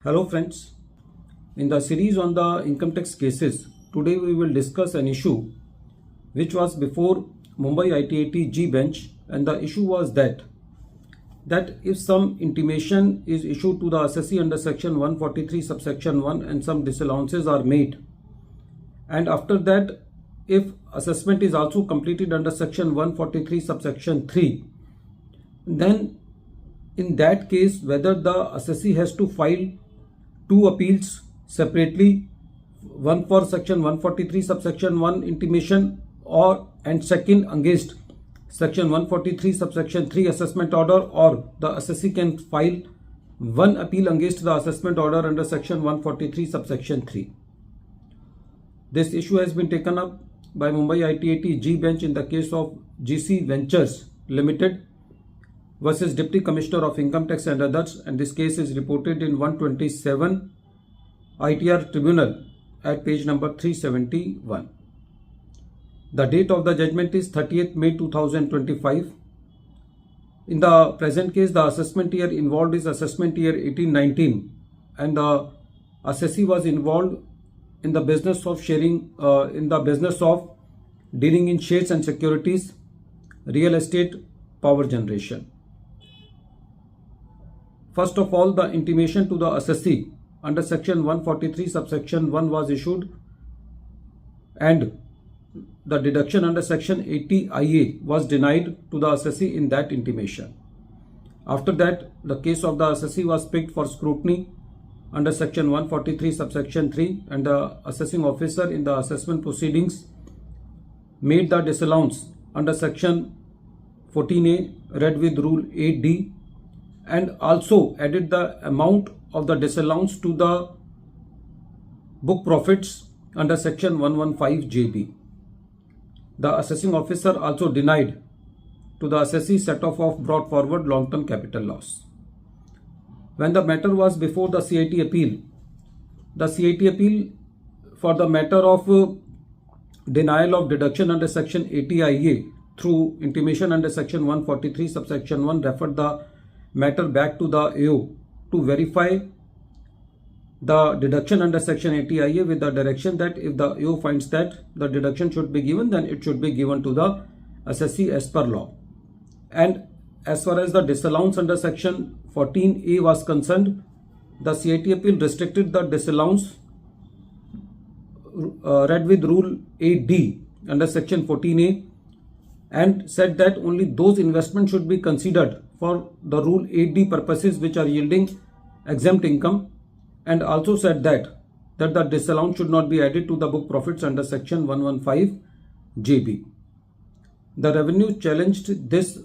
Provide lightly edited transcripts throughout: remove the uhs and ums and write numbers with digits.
Hello friends, in the series on the income tax cases, today we will discuss an issue which was before Mumbai ITAT G bench, and the issue was that if some intimation is issued to the assessee under section 143 subsection 1 and some disallowances are made, and after that if assessment is also completed under section 143 subsection 3, then in that case whether the assessee has to file two appeals separately, one for section 143 subsection 1 intimation and second against section 143 subsection 3 assessment order, or the assessee can file one appeal against the assessment order under section 143 subsection 3. This issue has been taken up by Mumbai ITAT G bench in the case of GC Ventures Limited versus Deputy Commissioner of Income Tax and others, and this case is reported in 127 ITR Tribunal at page number 371. The date of the judgment is 30th May 2025. In the present case, the assessment year involved is assessment year 18-19, and the assessee was involved in the business of dealing in shares and securities, real estate, power generation. First of all, the intimation to the assessee under section 143 subsection 1 was issued, and the deduction under section 80 IA was denied to the assessee in that intimation. After that, the case of the assessee was picked for scrutiny under section 143 subsection 3, and the assessing officer in the assessment proceedings made the disallowance under section 14A read with rule 8D, and also added the amount of the disallowance to the book profits under section 115 JB. The assessing officer also denied to the assessee set-off of brought forward long-term capital loss. When the matter was before the CIT appeal, for the matter of denial of deduction under section 80 IA through intimation under section 143 subsection 1 referred the matter back to the AO to verify the deduction under section 80 IA with the direction that if the AO finds that the deduction should be given, then it should be given to the assessee as per law. And as far as the disallowance under section 14A was concerned, the CIT appeal restricted the disallowance read with rule 8D under section 14A and said that only those investments should be considered for the rule 8D purposes which are yielding exempt income, and also said that the disallowance should not be added to the book profits under section 115 JB. The revenue challenged this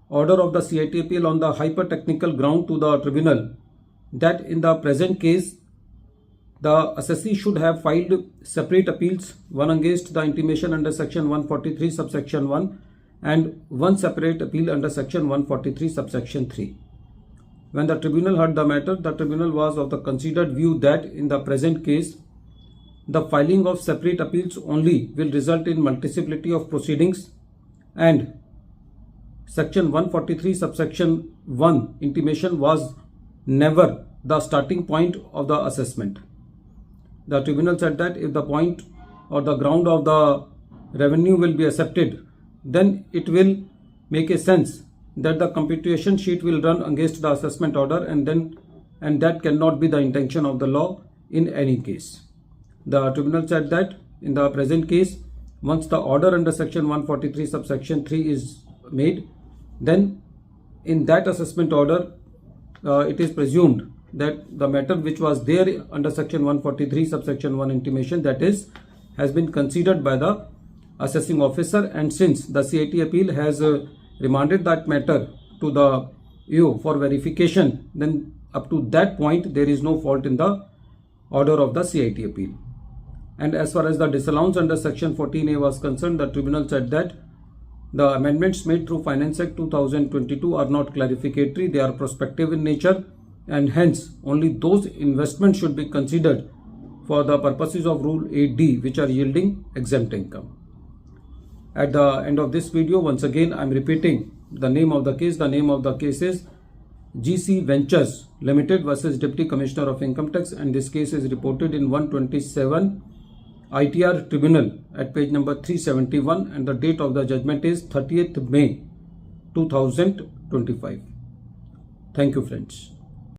order of the CIT appeal on the hyper-technical ground to the tribunal that in the present case the assessee should have filed separate appeals, one against the intimation under section 143 subsection 1 and one separate appeal under section 143 subsection 3. When the tribunal heard the matter, the tribunal was of the considered view that in the present case the filing of separate appeals only will result in multiplicity of proceedings, and section 143 subsection 1 intimation was never the starting point of the assessment. The tribunal said that if the point or the ground of the revenue will be accepted, then it will make a sense that the computation sheet will run against the assessment order, and that cannot be the intention of the law in any case. The tribunal said that in the present case, once the order under section 143 subsection 3 is made, then in that assessment order it is presumed that the matter which was there under section 143 subsection 1 intimation, that is, has been considered by the assessing officer, and since the CIT appeal has remanded that matter to the AO for verification, then up to that point there is no fault in the order of the CIT appeal. And as far as the disallowance under section 14A was concerned, the tribunal said that the amendments made through Finance Act 2022 are not clarificatory, they are prospective in nature, and hence only those investments should be considered for the purposes of rule 8D which are yielding exempt income. At the end of this video, once again I am repeating the name of the case. The name of the case is GC Ventures Limited versus Deputy Commissioner of Income Tax, and this case is reported in 127 ITR Tribunal at page number 371, and the date of the judgment is 30th May 2025. Thank you, friends.